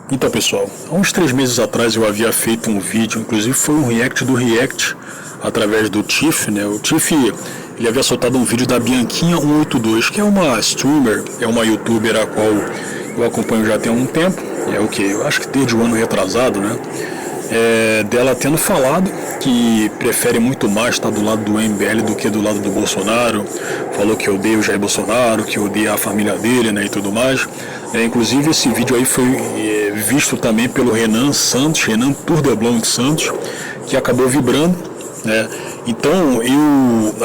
Então, pessoal, há uns 3 meses atrás eu havia feito um vídeo, inclusive foi um react do react, através do Tiff, né? O Tiff, ele havia soltado um vídeo da Bianquinha 182, que é uma streamer, é uma youtuber a qual eu acompanho já tem um tempo, eu acho que desde o ano retrasado, né? Dela tendo falado que prefere muito mais estar do lado do MBL do que do lado do Bolsonaro, falou que odeia o Jair Bolsonaro, que odeia a família dele, né, e tudo mais. Inclusive esse vídeo aí foi visto também pelo Renan Santos, Renan Turdeblon Santos, que acabou vibrando, né? Então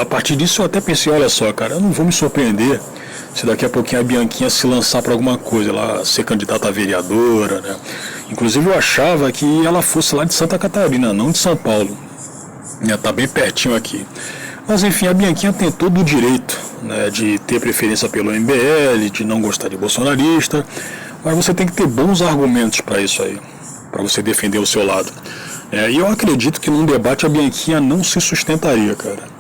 a partir disso eu até pensei, olha só, cara, eu não vou me surpreender se daqui a pouquinho a Bianquinha se lançar para alguma coisa, ela ser candidata a vereadora, né? Inclusive eu achava que ela fosse lá de Santa Catarina, não de São Paulo. Tá bem pertinho aqui. Mas enfim, a Bianquinha tem todo o direito, né, de ter preferência pelo MBL, de não gostar de bolsonarista, mas você tem que ter bons argumentos para isso aí, para você defender o seu lado. E eu acredito que num debate a Bianquinha não se sustentaria, cara.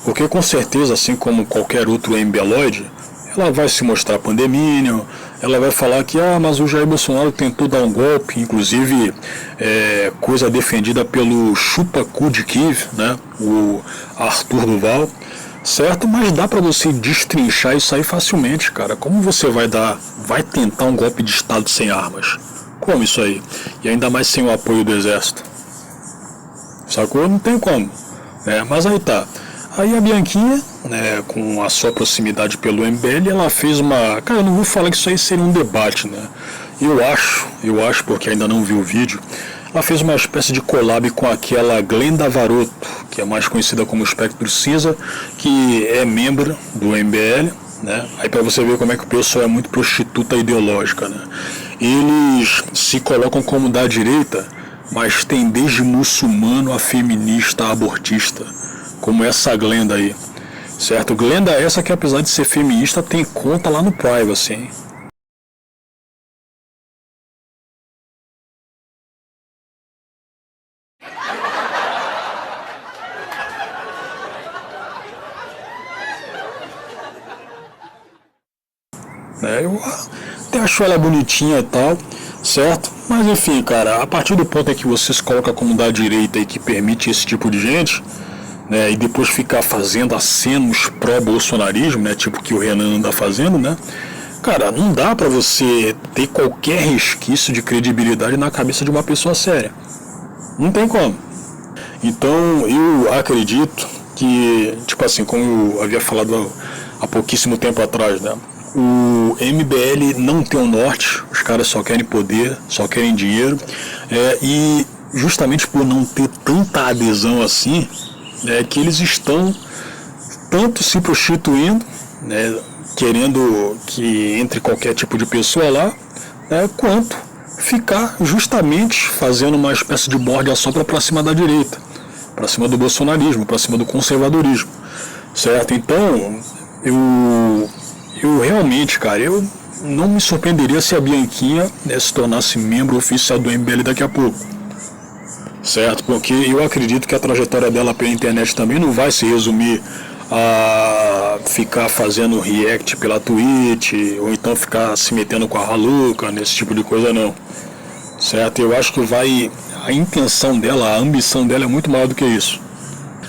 Porque com certeza, assim como qualquer outro embeloide, ela vai se mostrar pandemínio, ela vai falar que mas o Jair Bolsonaro tentou dar um golpe, inclusive coisa defendida pelo chupa-cu de Kiev, né, o Arthur Duval, certo? Mas dá para você destrinchar isso aí facilmente, cara. Como você vai tentar um golpe de Estado sem armas? Como isso aí? E ainda mais sem o apoio do Exército. Sacou? Não tem como. Mas aí tá. Aí a Bianquinha, né, com a sua proximidade pelo MBL, ela fez uma... Cara, eu não vou falar que isso aí seria um debate, né? Eu acho, porque ainda não vi o vídeo, ela fez uma espécie de collab com aquela Glenda Varoto, que é mais conhecida como Espectro Cinza, que é membro do MBL, né? Aí pra você ver como é que o pessoal é muito prostituta ideológica, né? Eles se colocam como da direita, mas tem desde muçulmano a feminista, a abortista, como essa Glenda aí, certo? Glenda essa que, apesar de ser feminista, tem conta lá no Privacy, hein? Eu até acho ela bonitinha e tal, certo? Mas enfim, cara, a partir do ponto em que você se coloca como da direita e que permite esse tipo de gente, né, e depois ficar fazendo acenos pró-bolsonarismo, né, tipo que o Renan anda fazendo, né? Cara, não dá pra você ter qualquer resquício de credibilidade na cabeça de uma pessoa séria. Não tem como. Então, eu acredito que, tipo assim, como eu havia falado há pouquíssimo tempo atrás, né? O MBL não tem um norte, os caras só querem poder, só querem dinheiro, e justamente por não ter tanta adesão assim, que eles estão tanto se prostituindo, né, querendo que entre qualquer tipo de pessoa lá, quanto ficar justamente fazendo uma espécie de morde-a-sopra para cima da direita, para cima do bolsonarismo, para cima do conservadorismo, certo? Então, eu realmente, cara, eu não me surpreenderia se a Bianquinha, se tornasse membro oficial do MBL daqui a pouco. Certo? Porque eu acredito que a trajetória dela pela internet também não vai se resumir a ficar fazendo react pela Twitch, ou então ficar se metendo com a Raluca, nesse tipo de coisa não. Certo? Eu acho que a intenção dela, a ambição dela é muito maior do que isso.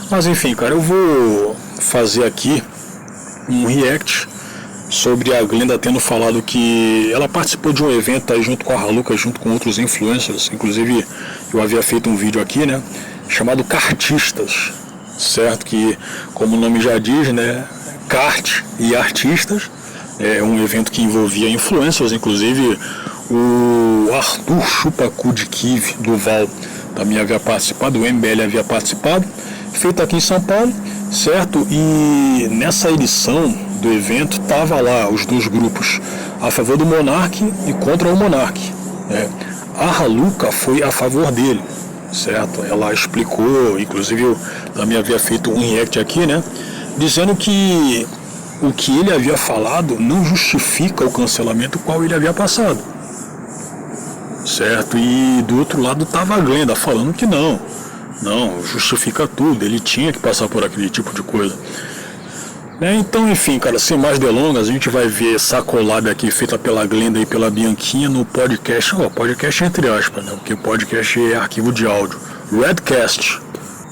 Mas enfim, cara, eu vou fazer aqui um react sobre a Glenda tendo falado que ela participou de um evento aí junto com a Raluca, junto com outros influencers, inclusive eu havia feito um vídeo aqui, né, chamado Cartistas, certo? Que, como o nome já diz, né, kart e artistas, é um evento que envolvia influencers, inclusive o Arthur Chupacu de Kiev, Duval, também havia participado, o MBL havia participado, feito aqui em São Paulo, certo? E nessa edição do evento tava lá os dois grupos a favor do Monark e contra o Monark. A Raluca foi a favor dele, certo? Ela explicou, inclusive eu também havia feito um react aqui, né, dizendo que o que ele havia falado não justifica o cancelamento qual ele havia passado, certo? E do outro lado tava a Glenda falando que não justifica tudo, ele tinha que passar por aquele tipo de coisa. Então, enfim, cara, sem mais delongas, a gente vai ver essa collab aqui feita pela Glenda e pela Bianquinha no podcast, podcast entre aspas, né? Porque podcast é arquivo de áudio. Redcast.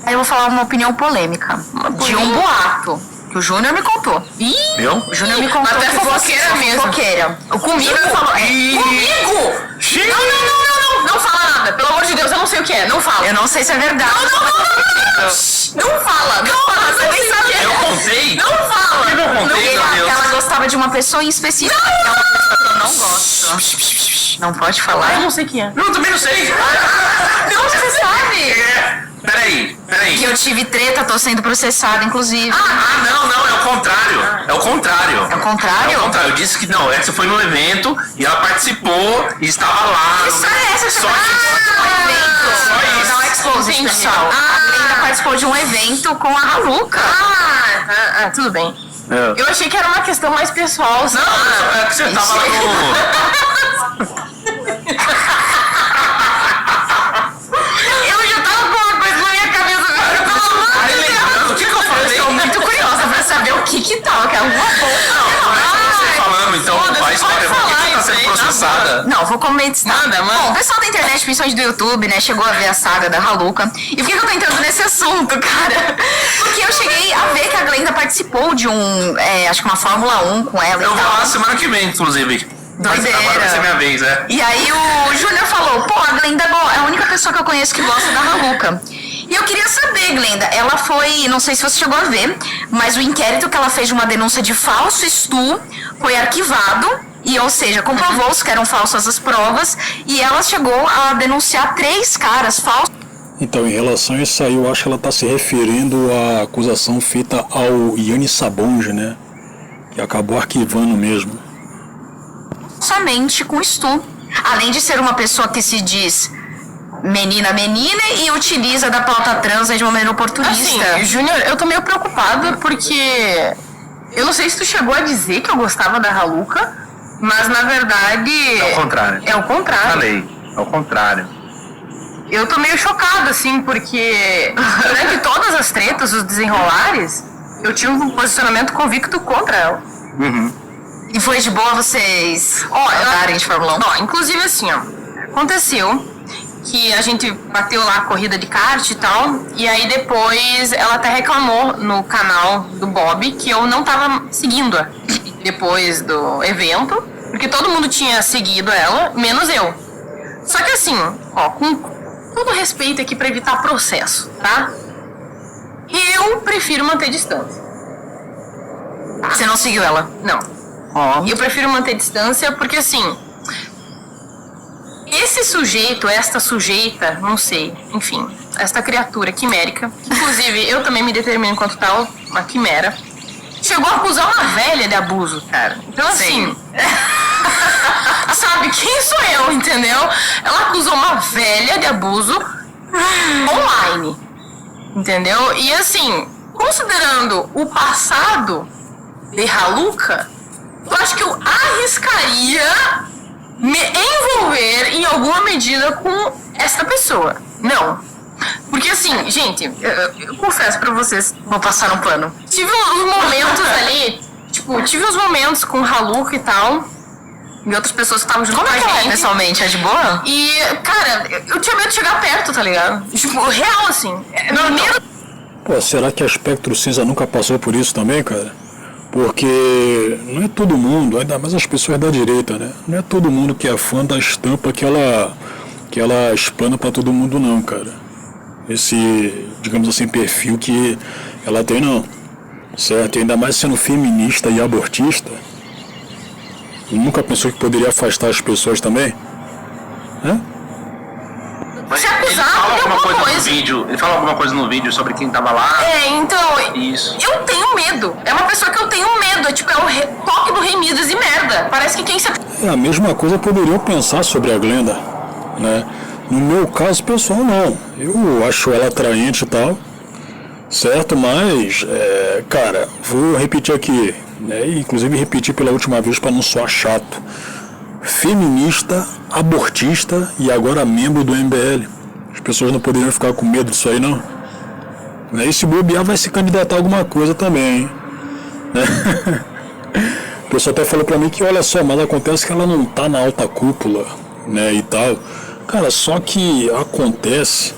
Aí eu vou falar uma opinião polêmica de um boato que o Júnior me contou. Eu? O Júnior me contou. Até fofoqueira mesmo. Fofoqueira. Comigo ele falou. Comigo? Não fala nada. Pelo amor de Deus, eu não sei o que é. Não fala. Eu não sei se é verdade. Não fala. Você nem sabe o que é. Eu contei? Não fala. Eu não contei, meu Deus. Ela gostava de uma pessoa em específico. É uma pessoa que eu não gosto. Não pode falar? Eu não sei o que é. Não, também não sei. Não, você sabe. Peraí. Que eu tive treta, tô sendo processada, inclusive. Não, é o contrário. É o contrário. É o contrário? É o contrário. Eu disse que não, essa foi no evento e ela participou e estava lá. Que história é essa? Só evento. Não expose, Entendi. pessoal. A Glenda participou de um evento com a Raluca. Tudo bem. É. Eu achei que era uma questão mais pessoal. Sabe? Não, é que você tava lá no... Eu já tava com uma coisa na minha cabeça. Aí lembrando, o que eu falei? Estou muito curiosa pra saber o que tal, que é alguma coisa. Não é você falando, então foda-se, a história pode por que falar tá isso sendo aí, processada. Não, vou comentar. Manda. Bom, o pessoal da internet, principalmente do YouTube, né, chegou a ver a saga da Raluca. E por que eu tô entrando nesse assunto, cara? Porque eu cheguei a ver que a Glenda participou de acho que uma Fórmula 1 com ela Eu e vou lá tal. semana que vem, inclusive. Mas Doideira. agora vai ser minha vez, né? E aí o Júnior falou, pô, a Glenda é a única pessoa que eu conheço que gosta da Raluca. E eu queria saber, Glenda, ela foi, não sei se você chegou a ver, mas o inquérito que ela fez de uma denúncia de falso estu foi arquivado, e ou seja, comprovou-se que eram falsas as provas, e ela chegou a denunciar 3 caras falsos. Então, em relação a isso aí, eu acho que ela está se referindo à acusação feita ao Yannis Sabonge, né? Que acabou arquivando mesmo. Somente com estu. Além de ser uma pessoa que se diz menina e utiliza da pauta trans de uma maneira oportunista. Assim, Júnior, eu tô meio preocupada porque eu não sei se tu chegou a dizer que eu gostava da Raluca, mas na verdade É o contrário. É o contrário. Falei, é o contrário. Eu tô meio chocada, assim, porque durante todas as tretas, os desenrolares, eu tinha um posicionamento convicto contra ela. E foi de boa vocês Ó, andarem de Fórmula 1? Ó, inclusive assim, ó, aconteceu que a gente bateu lá a corrida de kart e tal, e aí depois ela até reclamou no canal do Bob que eu não tava seguindo depois do evento, porque todo mundo tinha seguido ela, menos eu. Só que assim, ó, com todo respeito aqui pra evitar processo, tá? Eu prefiro manter distância. Você não seguiu ela? Não. Eu prefiro manter distância porque, assim, esse sujeito, esta sujeita, não sei, enfim, esta criatura quimérica, inclusive eu também me determino enquanto tal, uma quimera, chegou a acusar uma velha de abuso, cara. Então, assim, sabe, quem sou eu, entendeu? Ela acusou uma velha de abuso online, entendeu? E, assim, considerando o passado de Raluca, eu acho que eu arriscaria me envolver em alguma medida com esta pessoa. Não. Porque assim, gente, eu confesso pra vocês, Vou passar um pano. tive uns momentos ali, tipo, tive uns momentos com Raluca e tal, e outras pessoas que estavam junto Como com é a que ela é gente. pessoalmente? É de boa? E, cara, eu tinha medo de chegar perto, tá ligado? Tipo, real, assim. Medo. Pô, será que a Espectro Cinza nunca passou por isso também, cara? Porque não é todo mundo, ainda mais as pessoas da direita, né? Não é todo mundo que é fã da estampa que ela explana pra todo mundo, não, cara. Esse, digamos assim, perfil que ela tem, não. Certo? E ainda mais sendo feminista e abortista. Nunca pensou que poderia afastar as pessoas também? Hã? Mas Se ele acusar fala de alguma alguma coisa no coisa. vídeo. Ele fala alguma coisa no vídeo sobre quem tava lá. Então, Isso. eu tenho medo. É uma pessoa que eu tenho medo. É tipo, é o toque do Rei Midas e merda. Parece que quem se... É a mesma coisa poderiam pensar sobre a Glenda, né? No meu caso pessoal, não. Eu acho ela atraente e tal, certo? Mas, cara, vou repetir aqui, né? Inclusive repetir pela última vez para não soar chato. Feminista, abortista e agora membro do MBL. As pessoas não poderiam ficar com medo disso aí, não? E se bobear, vai se candidatar a alguma coisa também, hein? O pessoal até falou pra mim que, olha só, mas acontece que ela não tá na alta cúpula, né, e tal. Cara, só que acontece,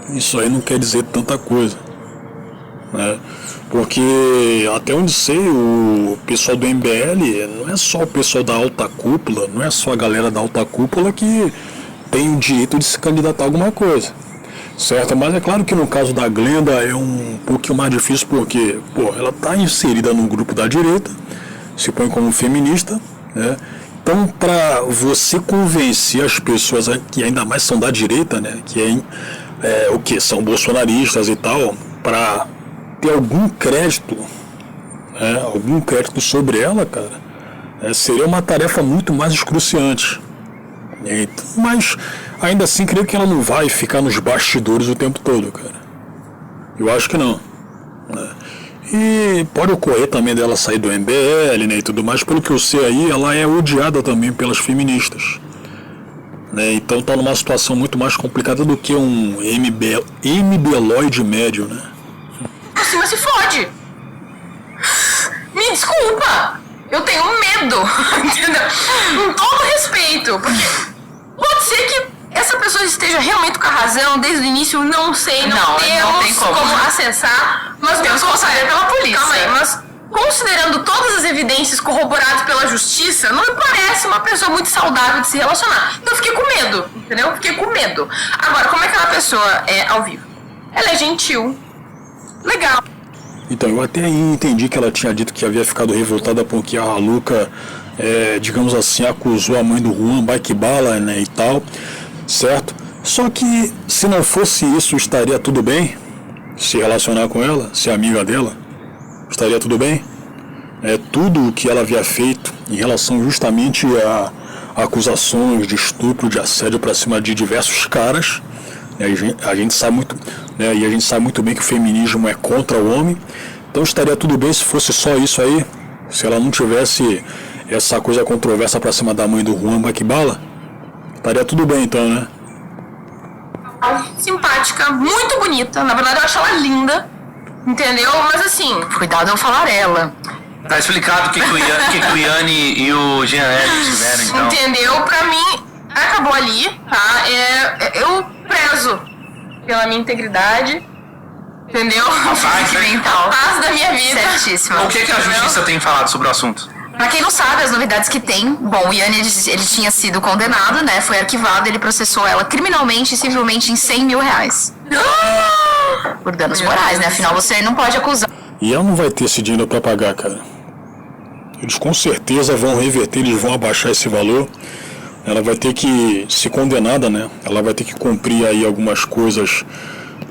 isso aí não quer dizer tanta coisa, né? Porque até onde sei, o pessoal do MBL não é só o pessoal da alta cúpula, não é só a galera da alta cúpula que tem o direito de se candidatar a alguma coisa, certo? Mas é claro que no caso da Glenda é um pouquinho mais difícil porque, pô, ela está inserida no grupo da direita, se põe como feminista, né? Então, para você convencer as pessoas que ainda mais são da direita, né, que o que são bolsonaristas e tal, para ter algum crédito, né, algum crédito sobre ela, cara, seria uma tarefa muito mais excruciante. Mas ainda assim, creio que ela não vai ficar nos bastidores o tempo todo, cara. Eu acho que não, né? E pode ocorrer também dela sair do MBL, né, e tudo mais. Pelo que eu sei aí, ela é odiada também pelas feministas, né? Então tá numa situação muito mais complicada do que um MBLoide médio, né? Mas se fode. Me desculpa. Eu tenho medo. Entendeu? Com todo respeito. Porque pode ser que essa pessoa esteja realmente com a razão desde o início, não sei, não tem como acessar, mas temos que considerar pela polícia. Calma aí, mas considerando todas as evidências corroboradas pela justiça, não me parece uma pessoa muito saudável de se relacionar. Então eu fiquei com medo, entendeu? Fiquei com medo. Agora, como é que aquela pessoa é ao vivo? Ela é gentil, legal. Então, eu até entendi que ela tinha dito que havia ficado revoltada porque a Raluca, digamos assim, acusou a mãe do Juan Bike-Bala, né, e tal, certo? Só que se não fosse isso, estaria tudo bem? Se relacionar com ela, ser amiga dela, estaria tudo bem? Tudo o que ela havia feito em relação justamente a acusações de estupro, de assédio para cima de diversos caras, a gente sabe muito, né, e a gente sabe muito bem que o feminismo é contra o homem. Então estaria tudo bem se fosse só isso aí, se ela não tivesse essa coisa controversa para cima da mãe do Juan Bike-Bala, estaria tudo bem então, né? Simpática, muito bonita, na verdade eu acho ela linda, entendeu? Mas assim, Cuidado ao falar ela. Tá explicado o que o Yanni e o Jean L tiveram, então. entendeu? Pra mim, acabou ali, tá? Eu prezo pela minha integridade, entendeu? Sentimental. A paz da minha vida. Certíssimo. O que a justiça tem falado sobre o assunto? Pra quem não sabe, as novidades que tem, bom, o Yanni, ele tinha sido condenado, né, foi arquivado, ele processou ela criminalmente e civilmente em 100 mil reais. Por danos morais, né, afinal você não pode acusar. E ela não vai ter esse dinheiro para pagar, cara. Eles com certeza vão reverter, eles vão abaixar esse valor. Ela vai ter que ser condenada, né? Ela vai ter que cumprir aí algumas coisas,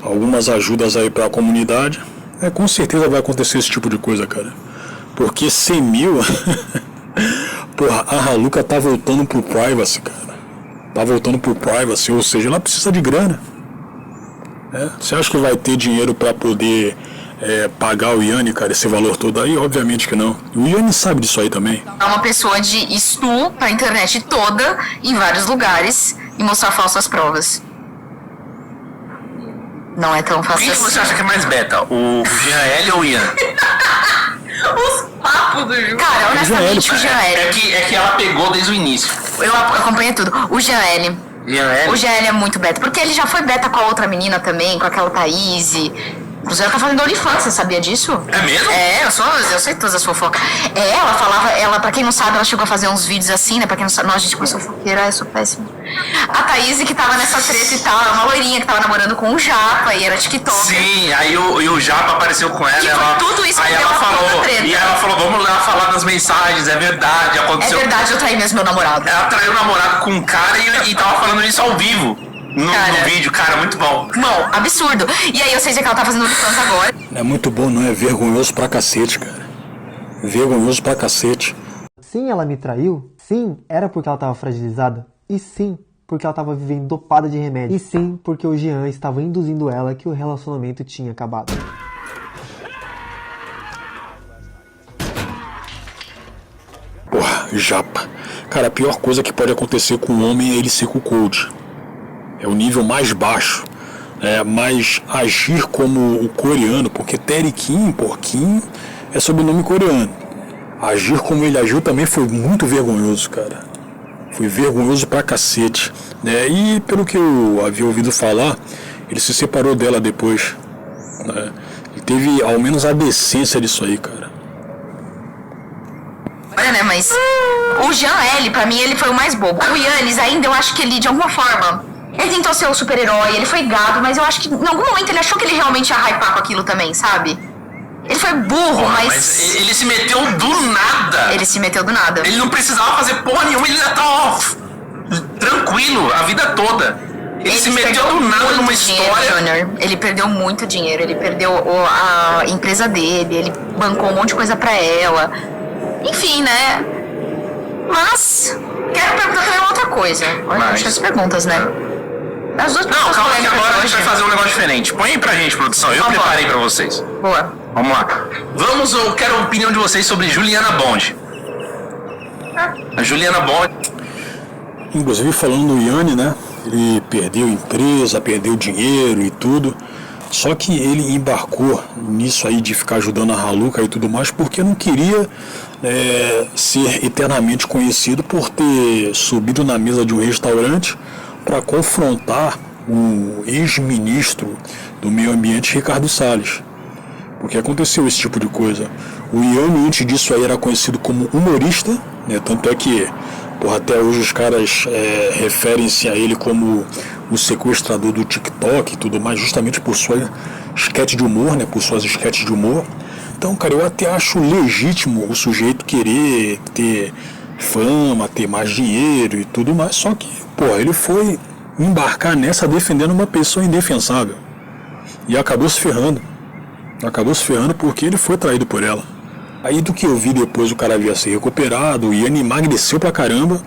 algumas ajudas aí para a comunidade. Com certeza vai acontecer esse tipo de coisa, cara. Porque 100 mil... Porra, a Raluca tá voltando pro privacy, cara. Tá voltando pro privacy, ou seja, ela precisa de grana. Você acha que vai ter dinheiro para poder pagar o Yanni, cara, esse valor todo aí? Obviamente que não. E o Yanni sabe disso aí também. É uma pessoa de estu pra internet toda, em vários lugares, e mostrar falsas provas. Não é tão fácil Quem que você acha que é mais beta? O Jean L ou o Ian? Os papos do Ju. Cara, honestamente, o Jean É L. que ela pegou desde o início. Eu acompanhei tudo. O Jean L. Jean L? O Jean L é muito beta, porque ele já foi beta com a outra menina também, com aquela Thaís. Inclusive ela tá fazendo OnlyFans, você sabia disso? É mesmo? Eu sei todas as fofocas. Pra quem não sabe, ela chegou a fazer uns vídeos assim, né? Pra quem não sabe, nossa, gente, como eu sou fofoqueira, eu sou péssima. A Thaís que tava nessa treta e tal, uma loirinha que tava namorando com o Japa e era TikTok. Sim, aí o Japa apareceu com ela. E foi tudo isso aí que ela deu a falou, puta treta. e ela falou, vamos lá falar nas mensagens, é verdade, É aconteceu. verdade, eu traí mesmo meu namorado. Ela traiu o namorado com um cara e tava falando isso ao vivo. No vídeo, cara, muito bom. Bom, absurdo. E aí eu sei que ela tá fazendo OnlyFans agora. Não é muito bom, não, é vergonhoso pra cacete, cara. Vergonhoso pra cacete. Sim, ela me traiu. Sim, era porque ela estava fragilizada. E sim, porque ela estava vivendo dopada de remédio. E sim, porque o Jean estava induzindo ela que o relacionamento tinha acabado. Porra, Japa. Cara, a pior coisa que pode acontecer com um homem é ele ser cuckold. É o nível mais baixo. Mas agir como o coreano, porque Teriquim, porquinho, é sobrenome coreano. Agir como ele agiu também foi muito vergonhoso, cara. Foi vergonhoso pra cacete, né? E pelo que eu havia ouvido falar, ele se separou dela depois, né? Ele teve ao menos a decência disso aí, cara. Olha, né, mas o Jean-L, pra mim, ele foi o mais bobo. O Yannis ainda, eu acho que ele, de alguma forma, ele tentou ser o super-herói, ele foi gado, mas eu acho que em algum momento ele achou que ele realmente ia hypar com aquilo também, sabe? Ele foi burro, mas ele se meteu do nada. Ele se meteu do nada. Ele não precisava fazer porra nenhuma, ele já tá tranquilo a vida toda. Ele se meteu do nada numa história. Junior. Ele perdeu muito dinheiro, ele perdeu a empresa dele, ele bancou um monte de coisa pra ela. Enfim, né? Mas quero perguntar também uma outra coisa. Olha, deixa as perguntas, né? As duas Não, calma que agora a gente vai fazer um negócio diferente. Põe aí pra gente, produção. Eu preparei pra vocês. Boa. Vamos lá. Eu quero a opinião de vocês sobre Juliana Bond. A Juliana Bond. Inclusive falando do Yanni, né? Ele perdeu empresa, perdeu dinheiro e tudo. Só que ele embarcou nisso aí de ficar ajudando a Haluka e tudo mais porque não queria ser eternamente conhecido por ter subido na mesa de um restaurante para confrontar o ex-ministro do meio ambiente, Ricardo Salles. Porque aconteceu esse tipo de coisa. O Yanni, antes disso aí, era conhecido como humorista, né? Tanto é que até hoje os caras referem-se a ele como o sequestrador do TikTok e tudo mais, justamente por sua esquete de humor, né? Por suas esquetes de humor. Então, cara, eu até acho legítimo o sujeito querer ter fama, ter mais dinheiro e tudo mais, só que, ele foi embarcar nessa defendendo uma pessoa indefensável. E acabou se ferrando. Acabou se ferrando porque ele foi traído por ela. Aí do que eu vi depois, o cara havia se recuperado, o Yanni emagreceu pra caramba,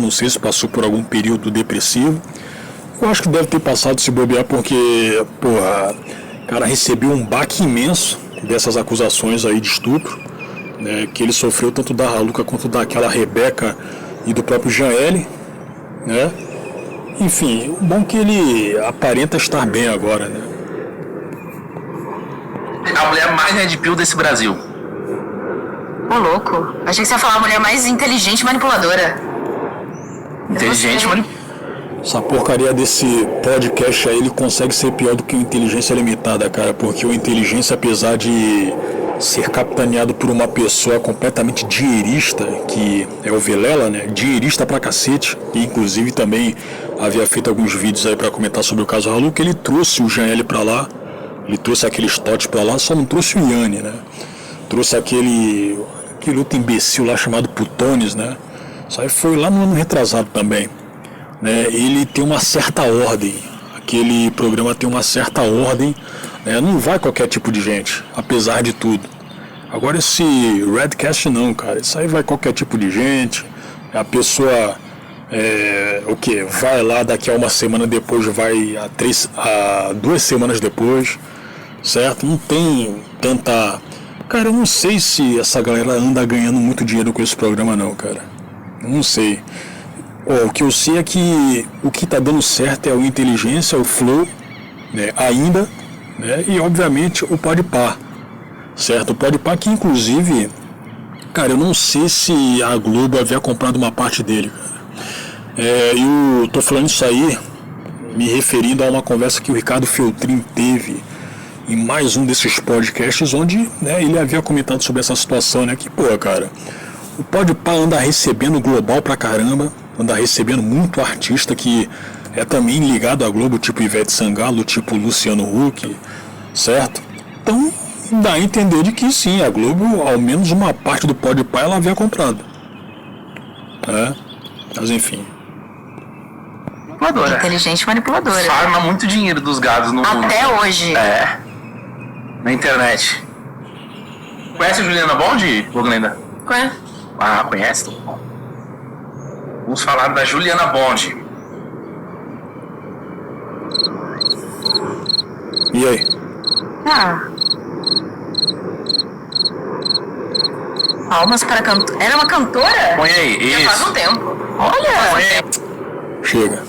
não sei se passou por algum período depressivo. Eu acho que deve ter passado se bobear porque, o cara recebeu um baque imenso dessas acusações aí de estupro, né, que ele sofreu tanto da Haluka quanto daquela Rebeca e do próprio Jean-L, né? Enfim, o bom é que ele aparenta estar bem agora, né? A mulher mais Red Pill desse Brasil. Ô, louco. Achei que você ia falar a mulher mais inteligente e manipuladora. Inteligente, mano. Essa porcaria desse podcast aí, ele consegue ser pior do que o Inteligência Limitada, cara. Porque o Inteligência, apesar de ser capitaneado por uma pessoa completamente dinheirista, que é o Vilela, né? Dinheirista pra cacete. E inclusive também havia feito alguns vídeos aí pra comentar sobre o caso Haluka. Ele trouxe o Jean-L pra lá. Ele trouxe aqueles totes pra lá, só não trouxe o Yanni, né? Trouxe aquele outro imbecil lá chamado Putones, né? Isso aí foi lá no ano retrasado também, né? Ele tem uma certa ordem, aquele programa tem uma certa ordem, né? Não vai qualquer tipo de gente, apesar de tudo. Agora esse Redcast não, cara, isso aí vai qualquer tipo de gente, a pessoa... vai lá daqui a uma semana depois, vai a 2 semanas depois, certo? Não tem tanta... Cara, eu não sei se essa galera anda ganhando muito dinheiro com esse programa não, cara. Não sei. O que eu sei é que o que tá dando certo é o Inteligência, o Flow, né? Ainda, né? E obviamente o Podpah, certo? O Podpah que inclusive, cara, eu não sei se a Globo havia comprado uma parte dele, cara. Eu tô falando isso aí me referindo a uma conversa que o Ricardo Feltrin teve em mais um desses podcasts, onde, né, ele havia comentado sobre essa situação, né, que, cara, o Podpah anda recebendo global pra caramba, anda recebendo muito artista que é também ligado à Globo, tipo Ivete Sangalo, tipo Luciano Huck, certo? Então, dá a entender de que sim, a Globo, ao menos uma parte do Podpah, ela havia comprado. Mas enfim. Manipuladora. Inteligente manipuladora. Farma muito dinheiro dos gados no mundo. Até hoje. Na internet. Conhece a Juliana Bond, Glenda? Conhece? Ah, conhece? Vamos falar da Juliana Bond. E aí? Palmas para cantora. Era uma cantora? Põe aí, Já isso. faz um tempo. Olha! Põe aí. Chega.